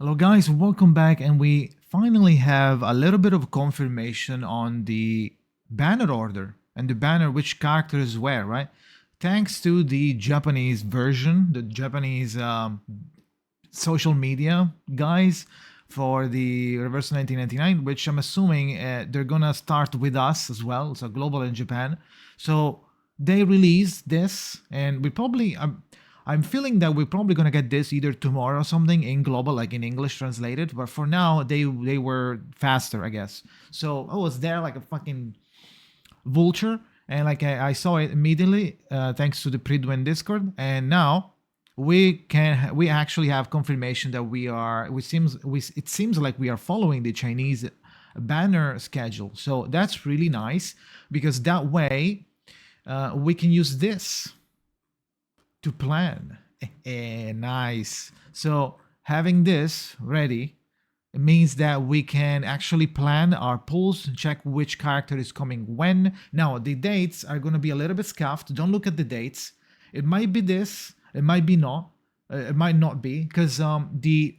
Hello, guys, welcome back. And we finally have a little bit of confirmation on the banner order and the banner which characters where, right? Thanks to the Japanese version, the Japanese social media guys for the Reverse 1999, which I'm assuming they're gonna start with us as well, so global in Japan. So they released this, and we probably I'm feeling that we're probably gonna get this either tomorrow or something in global, like in English translated. But for now, they were faster, I guess. So I was there like a fucking vulture, and like I saw it immediately thanks to the Pridwen Discord, and now we actually have confirmation that it seems like we are following the Chinese banner schedule. So that's really nice because that way we can use this to plan. Nice. So having this ready, it means that we can actually plan our pulls, check which character is coming when. Now, the dates are going to be a little bit scuffed. Don't look at the dates. It might be this, it might be not. It might not be because the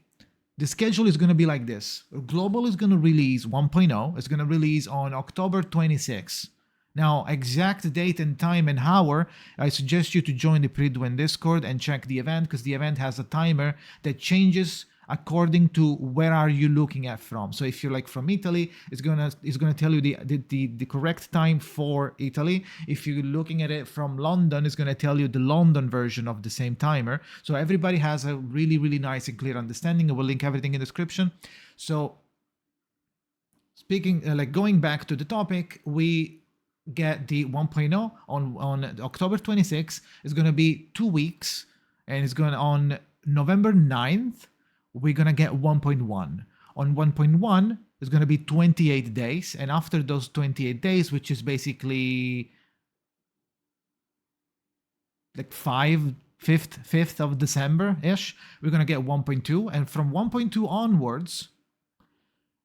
schedule is going to be like this. Global is going to release 1.0. It's going to release on October 26th. Now, exact date and time and hour, I suggest you to join the Pridwen Discord and check the event because the event has a timer that changes according to where are you looking at from. So if you're like from Italy, it's gonna tell you the correct time for Italy. If you're looking at it from London, it's gonna tell you the London version of the same timer. So everybody has a really, really nice and clear understanding. I will link everything in the description. So speaking, going back to the topic, we get the 1.0 on October 26th. It's going to be 2 weeks, and it's going on November 9th. We're going to get 1.1. On 1.1, it's going to be 28 days, and after those 28 days, which is basically like 5th of December ish, we're going to get 1.2, and from 1.2 onwards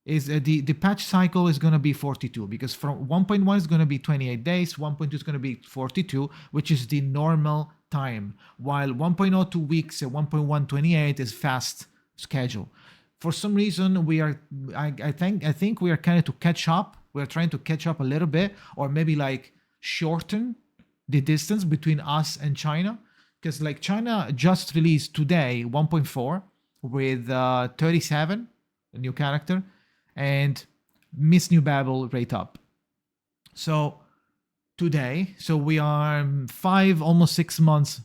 is the patch cycle is going to be 42 because from 1.1 is going to be 28 days, 1.2 is going to be 42, which is the normal time, while 1.0 2 weeks and 1.1 28 is fast schedule. For some reason I think we are kind of to catch up. We're trying to catch up a little bit, or maybe like shorten the distance between us and China, because like China just released today 1.4 with 37, a new character, and Miss New Babel rate up. So today, so we are 5, almost 6 months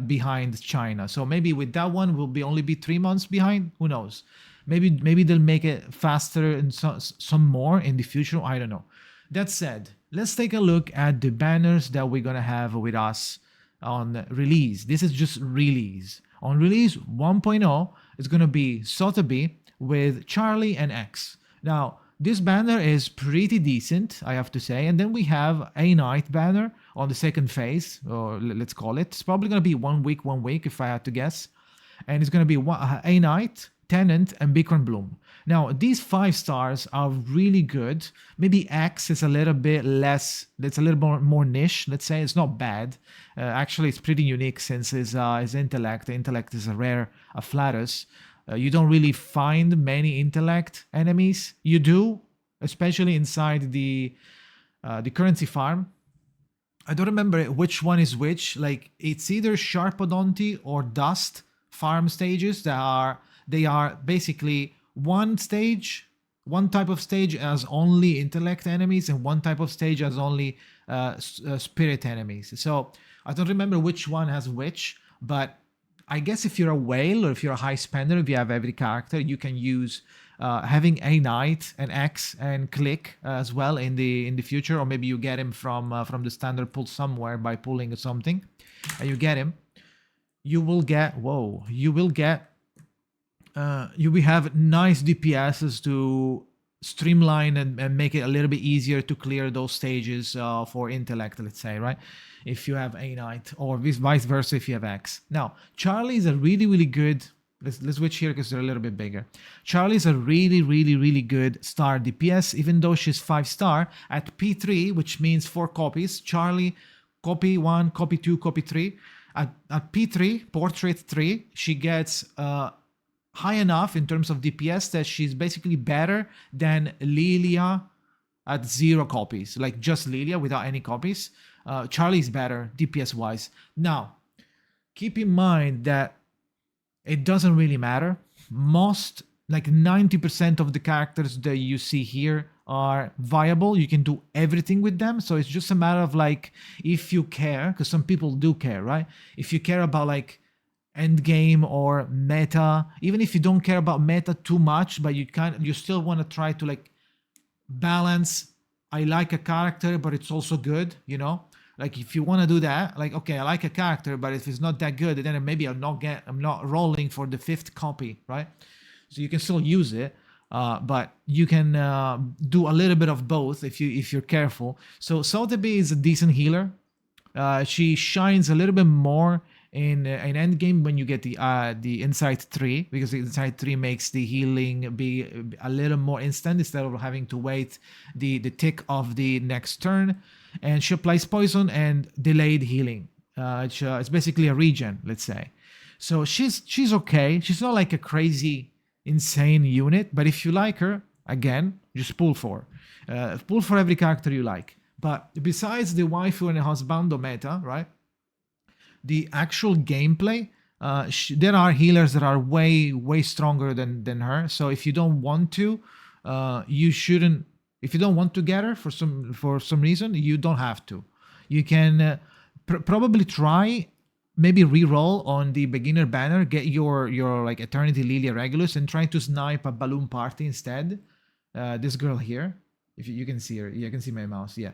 behind China. So maybe with that one, we'll only be 3 months behind. Who knows? Maybe they'll make it faster and some more in the future. I don't know. That said, let's take a look at the banners that we're gonna have with us on release. This is just release. On release 1.0, it's gonna be Sotheby with Charlie and X. Now, this banner is pretty decent, I have to say. And then we have a Knight banner on the second phase, or let's call it. It's probably going to be 1 week, if I had to guess. And it's going to be a Knight, Tenant, and Bikram Bloom. Now, these 5 stars are really good. Maybe X is a little bit less, it's a little more niche, let's say. It's not bad. Actually, it's pretty unique since his intellect. The intellect is a rare Flatus. You don't really find many intellect enemies. You do, especially inside the currency farm. I don't remember which one is which. Like it's either Sharpodonty or Dust farm stages they are basically one type of stage as only intellect enemies, and one type of stage as only spirit enemies. So I don't remember which one has which, but I guess if you're a whale or if you're a high spender, if you have every character, you can use having a Knight and X and Click as well in the future, or maybe you get him from the standard pull somewhere by pulling something, and you get him. You will get you will have nice DPSs to streamline and make it a little bit easier to clear those stages for intellect, let's say, right? If you have a Knight, or vice versa if you have X. Now, Charlie is a really, really good, let's switch here because they're a little bit bigger. Charlie is a really, really, really good star DPS, even though she's 5-star at P3, which means 4 copies. Charlie, copy 1, copy 2, copy 3. At P3, portrait 3, she gets high enough in terms of DPS that she's basically better than Lilia at 0 copies, like just Lilia without any copies. Charlie's better DPS wise. Now, keep in mind that it doesn't really matter. Most, like 90% of the characters that you see here are viable. You can do everything with them. So it's just a matter of like, if you care, because some people do care, right? If you care about like end game or meta, even if you don't care about meta too much, but you still want to try to like balance. I like a character, but it's also good, you know? Like if you want to do that, like, okay, I like a character, but if it's not that good, then maybe I'm not rolling for the 5th copy, right? So you can still use it, but you can do a little bit of both if you're careful. So Sotheby is a decent healer. She shines a little bit more in endgame when you get the Insight 3, because the Insight 3 makes the healing be a little more instant instead of having to wait the tick of the next turn. And she applies poison and delayed healing. It's basically a regen, let's say. So she's okay. She's not like a crazy, insane unit, but if you like her, again, just pull for every character you like. But besides the waifu and husbando meta, right? The actual gameplay, there are healers that are way stronger than her. So if you don't want to, you shouldn't. If you don't want to get her for some reason, you don't have to. You can probably try, maybe re-roll on the beginner banner, get your like Eternity Lilia Regulus, and try to snipe a Balloon Party instead. This girl here, if you can see her, you can see my mouse. Yeah,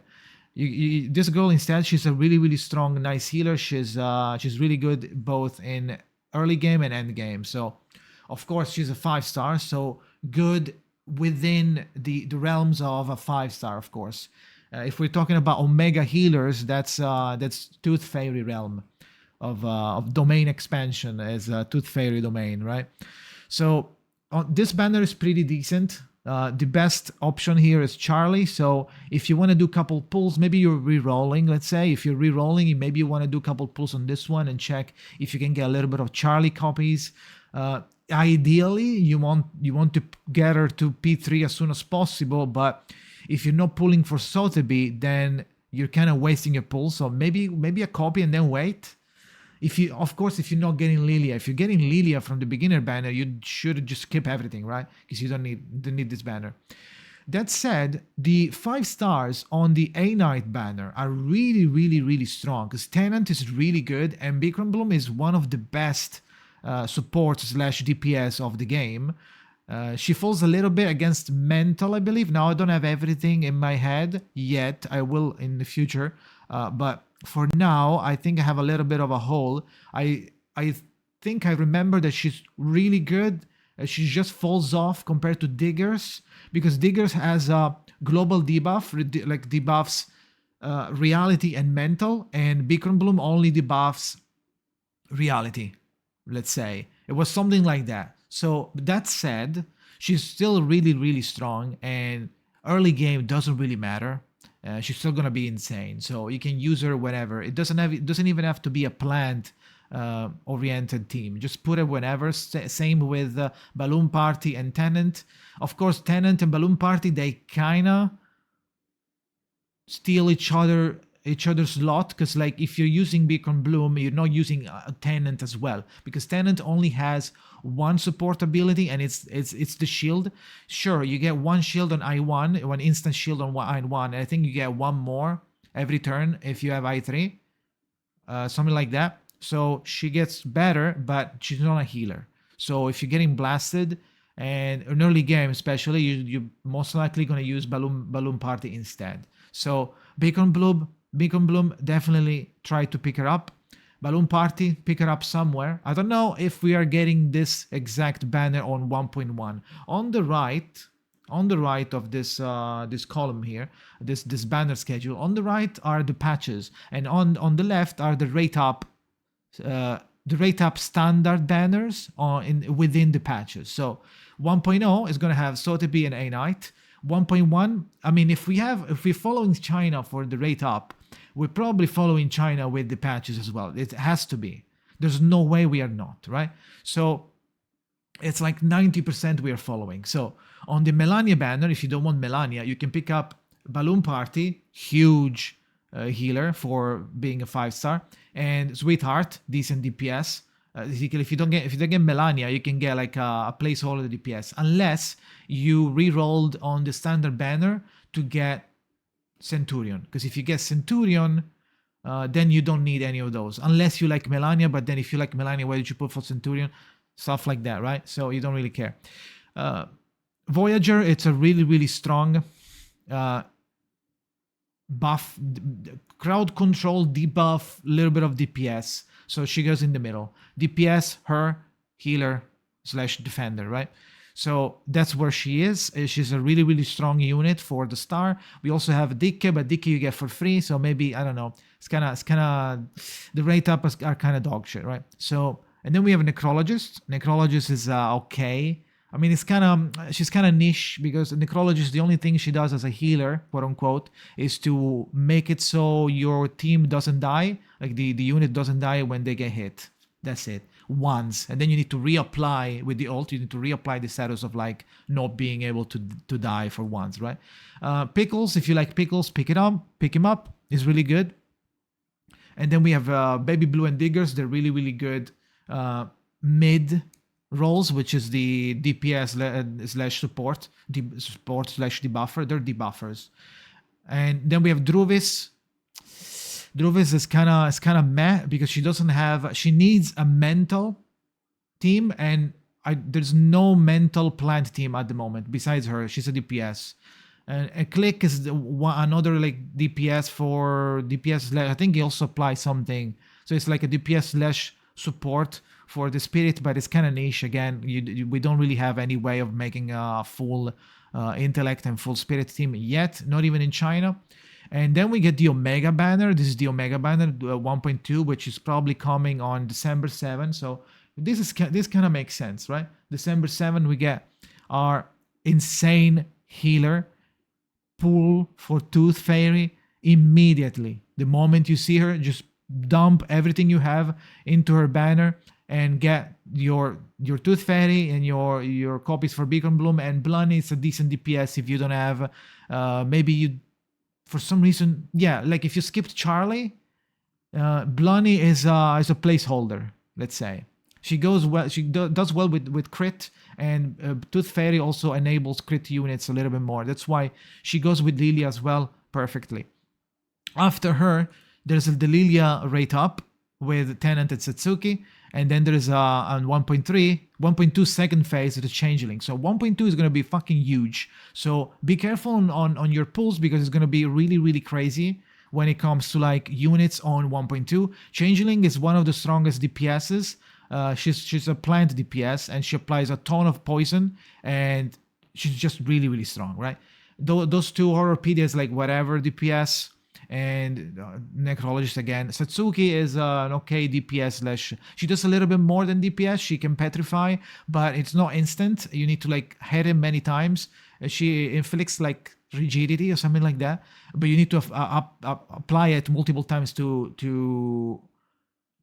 this girl instead, she's a really strong, nice healer. She's really good both in early game and end game. So, of course, she's a 5-star. So good within the realms of a 5-star, of course. If we're talking about Omega healers, that's Tooth Fairy realm of domain expansion as a Tooth Fairy domain, right? So this banner is pretty decent. The best option here is Charlie. So if you want to do a couple pulls, maybe you're re-rolling, let's say. If you're re-rolling, maybe you want to do a couple pulls on this one and check if you can get a little bit of Charlie copies. Ideally, you want to get her to P3 as soon as possible, but if you're not pulling for Sotheby, then you're kind of wasting your pull. So maybe a copy and then wait. If you're not getting Lilia, if you're getting Lilia from the beginner banner, you should just skip everything, right? Because you don't need this banner. That said, the 5 stars on the A-Knight banner are really strong, because Tenant is really good and Bikram Bloom is one of the best support / DPS of the game. She falls a little bit against Mental, I believe. Now I don't have everything in my head yet. I will in the future. But for now, I think I have a little bit of a hole. I think I remember that she's really good. She just falls off compared to Diggers, because Diggers has a global debuff, like debuffs reality and mental, and Bikram Bloom only debuffs reality. Let's say it was something like that. So that said, she's still really strong, and early game doesn't really matter. She's still gonna be insane. So you can use her whenever. It doesn't even have to be a planned oriented team. Just put it whenever. Same with Balloon Party and Tenant. Of course, Tenant and Balloon Party, they kinda steal each other's lot, because like if you're using Bikram Bloom, you're not using a Tenant as well, because Tenant only has one support ability, and it's the shield. Sure, you get one shield on I1, one instant shield on I1, and I think you get one more every turn if you have I3, something like that. So she gets better, but she's not a healer. So if you're getting blasted, and in early game especially, you're most likely going to use Balloon Party instead. So Bikram Bloom, definitely try to pick her up. Balloon Party, pick her up somewhere. I don't know if we are getting this exact banner on 1.1. On the right of this this column here, this banner schedule, on the right are the patches, and on the left are the rate up standard banners within the patches. So 1.0 is going to have Sotheby and A-Knight. 1.1, I mean, if we're following China for the rate up, we're probably following China with the patches as well. It has to be. There's no way we are not, right? So it's like 90% we are following. So on the Melania banner, if you don't want Melania, you can pick up Balloon Party, huge healer for being a 5-star, and Sweetheart, decent DPS. If you don't get Melania, you can get like a placeholder DPS, unless you re-rolled on the standard banner to get Centurion. Because if you get Centurion, then you don't need any of those, unless you like Melania. But then if you like Melania, why did you put for Centurion? Stuff like that, right? So you don't really care. Voyager, it's a really, really strong buff, crowd control, debuff, little bit of DPS. So she goes in the middle. DPS, her, healer / defender, right? So that's where she is. She's a really, really strong unit for the star. We also have Dicke, but Dicke you get for free. So maybe, I don't know. It's kind of, the rate up are kind of dog shit, right? So, and then we have a Necrologist. Necrologist is okay. I mean, she's kind of niche, because a Necrologist, the only thing she does as a healer, quote unquote, is to make it so your team doesn't die, like the unit doesn't die when they get hit. That's it. Once. And then you need to reapply with the ult, you need to reapply the status of like not being able to die for once, right? Pickles, if you like Pickles, pick him up. It's really good. And then we have Baby Blue and Diggers. They're really, really good mid roles, which is the DPS / support, support / debuffer. They're debuffers. And then we have Druvis. Druvis is kind of meh, because she needs a mental team, and there's no mental plant team at the moment besides her. She's a DPS. And a Click is another like DPS for DPS. I think he also applies something. So it's like a DPS / support for the spirit, but it's kind of niche. Again, we don't really have any way of making a full intellect and full spirit team yet, not even in China. And then we get the Omega banner. This is the Omega banner 1.2, which is probably coming on December 7. So this kind of makes sense, right? December 7, we get our insane healer pull for Tooth Fairy immediately. The moment you see her, just dump everything you have into her banner and get your Tooth Fairy and your copies for Beacon Bloom. And Blunney is a decent DPS if you don't have, maybe you, for some reason, yeah, like if you skipped Charlie, Blunney is a placeholder, let's say. She goes well. She does well with crit, and Tooth Fairy also enables crit units a little bit more. That's why she goes with Lilia as well perfectly. After her, there's a Delilia rate up with Tenant and Satsuki, and then there's on 1.2 second phase of the Changeling. So 1.2 is going to be fucking huge. So be careful on your pulls, because it's going to be really, really crazy when it comes to like units on 1.2. Changeling is one of the strongest DPSs. She's a plant DPS, and she applies a ton of poison, and she's just really, really strong, right? Those two Horrorpedia is like whatever DPS, and Necrologist again. Satsuki is an okay DPS / she does a little bit more than DPS. She can petrify, but it's not instant. You need to like hit him many times. She inflicts like rigidity or something like that, but you need to apply it multiple times to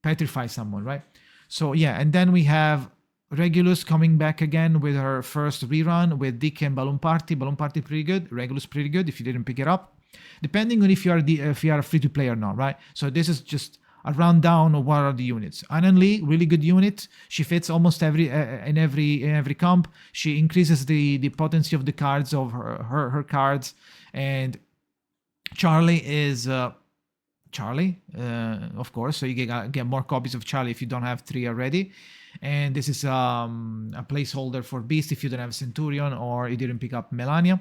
petrify someone, right? So yeah, and then we have Regulus coming back again with her first rerun with Dick and Balloon Party. Balloon Party pretty good, Regulus pretty good if you didn't pick it up, depending on if you are a free to play or not, right? So this is just a rundown of what are the units. Anan Lee, really good unit. She fits almost in every comp. She increases the potency of the cards of her cards, and Charlie is. Charlie, of course, so you get more copies of Charlie if you don't have 3 already. And this is a placeholder for Beast if you don't have Centurion or you didn't pick up Melania.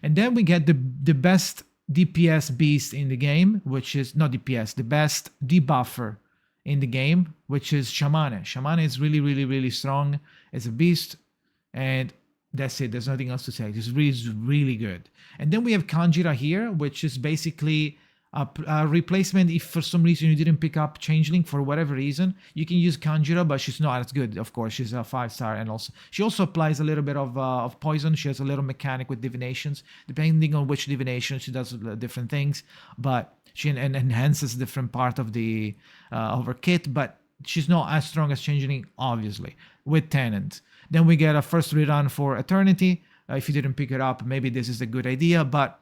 And then we get the best DPS Beast in the game, which is not DPS, the best debuffer in the game, which is Shamane. Shamane is really, really, really strong as a Beast, and that's it. There's nothing else to say. It's really, really good. And then we have Kanjira here, which is basically a replacement. If for some reason you didn't pick up Changeling for whatever reason, you can use Kanjira, but she's not as good. Of course, she's a 5-star, and she also applies a little bit of poison. She has a little mechanic with divinations. Depending on which divination, she does different things, but she enhances different part of the of her kit. But she's not as strong as Changeling, obviously, with Tenant. Then we get a first rerun for Eternity. If you didn't pick it up, maybe this is a good idea. But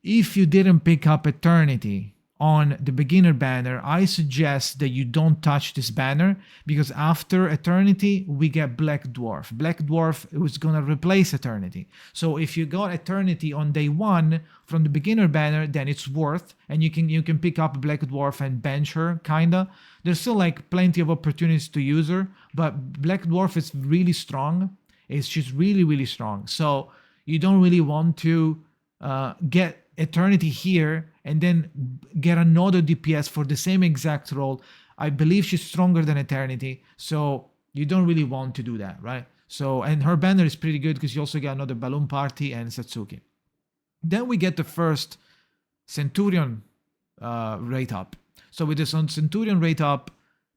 if you didn't pick up Eternity on the beginner banner, I suggest that you don't touch this banner, because after Eternity, we get Black Dwarf. Black Dwarf is going to replace Eternity. So if you got Eternity on day one from the beginner banner, then it's worth, and you can pick up Black Dwarf and bench her, kinda. There's still like plenty of opportunities to use her, but Black Dwarf is really strong. She's really, really strong. So you don't really want to get Eternity here and then get another DPS for the same exact role. I believe she's stronger than Eternity, so you don't really want to do that, right? So, and her banner is pretty good because you also get another Balloon Party and Satsuki. Then we get the first Centurion rate up. So with this on Centurion rate up,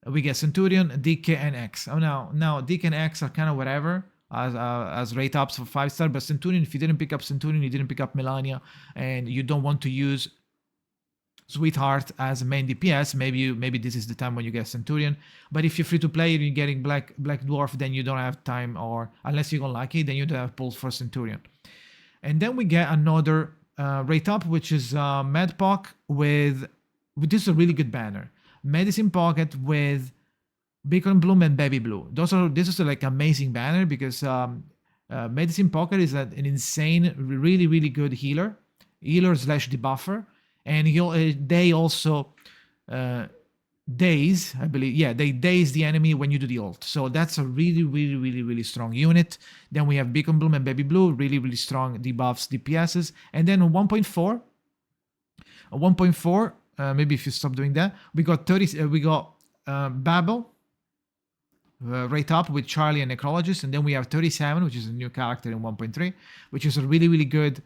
we get Centurion, DK, and X. Oh, now DK and X are kind of whatever as rate ups for 5-star, but Centurion, if you didn't pick up Centurion, you didn't pick up Melania, and you don't want to use Sweetheart as a main DPS, maybe this is the time when you get Centurion. But if you're free to play and you're getting Black Dwarf, then you don't have time, or unless you're unlucky, then you don't have pulls for Centurion. And then we get another rate up, which is Medpock with this is a really good banner. Medicine Pocket with Beacon Bloom and Baby Blue. This is like amazing banner because Medicine Pocket is an insane, really, really good healer slash debuffer. And they also daze, I believe. Yeah, they daze the enemy when you do the ult. So that's a really, really, really, really strong unit. Then we have Beacon Bloom and Baby Blue, really, really strong debuffs, DPSs. And then on 1.4, maybe if you stop doing that, we got Babel rate up with Charlie and Necrologist, and then we have 37, which is a new character in 1.3, which is a really, really good.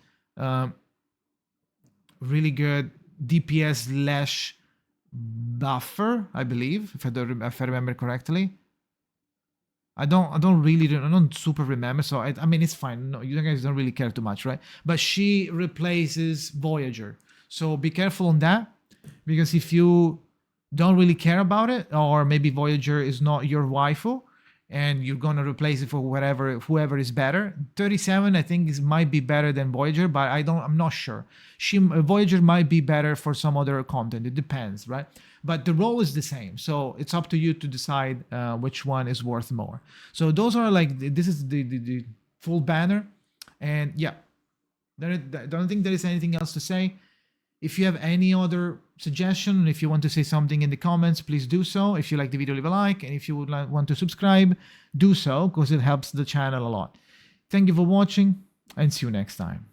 Really good DPS slash buffer, I believe, if I remember correctly. I don't super remember, so I mean it's fine. No, you guys don't really care too much, right? But she replaces Voyager, so be careful on that, because if you don't really care about it, or maybe Voyager is not your waifu, and you're gonna replace it for whoever is better. 37, I think, might be better than Voyager, but I'm not sure. Voyager might be better for some other content. It depends, right? But the role is the same, so it's up to you to decide which one is worth more. So those are like, this is the full banner, and yeah, I don't think there is anything else to say. If you have any other suggestion, if you want to say something in the comments, please do so. If you like the video, leave a like. And if you would want to subscribe, do so, because it helps the channel a lot. Thank you for watching, and see you next time.